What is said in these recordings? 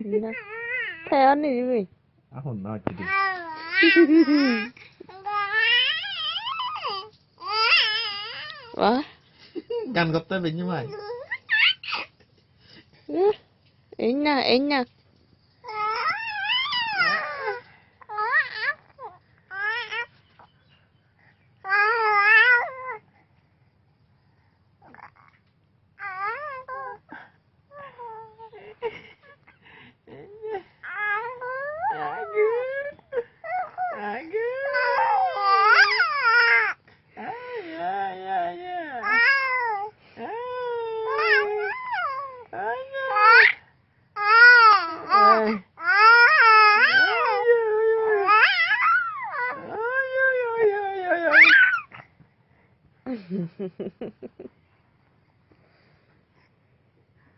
Nah, theo này đi mày. Ahon na jadi. Wah, Kan kota begini mah. enak.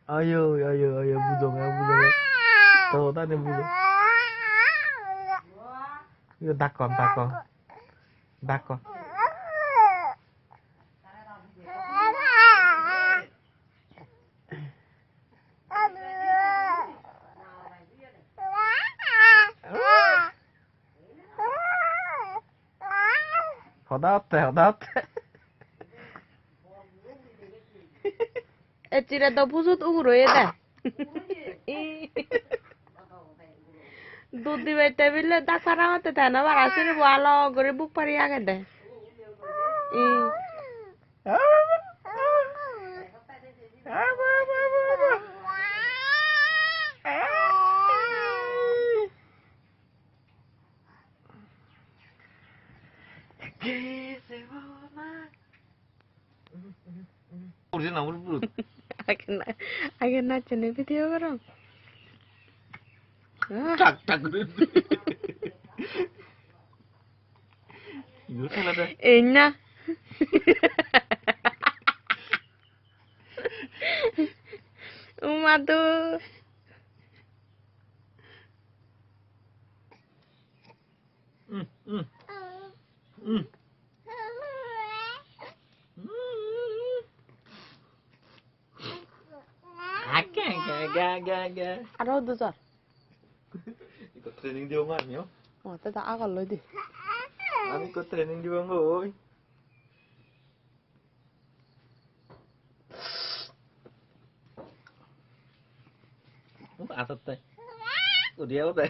Ayo, budong ya. Tahu tadi budong. Itu takon. Hodot. Ecira da buzut ugro eda. দুধ দিবাইতে বিলে ডাক্তার আমাতে থাকে না বার আসলে ভালো করে বুক পারি আগে দেয় আগে নাচনে ভিডিও করো Tak. Itu kan ada. Enak. Uma tuh. Agak. Ada tuh sar. Ikut training di rumah yo. Oh, tak akal loh di. Aku ikut training di rumah oi. Mau atat teh. Udah. Udah.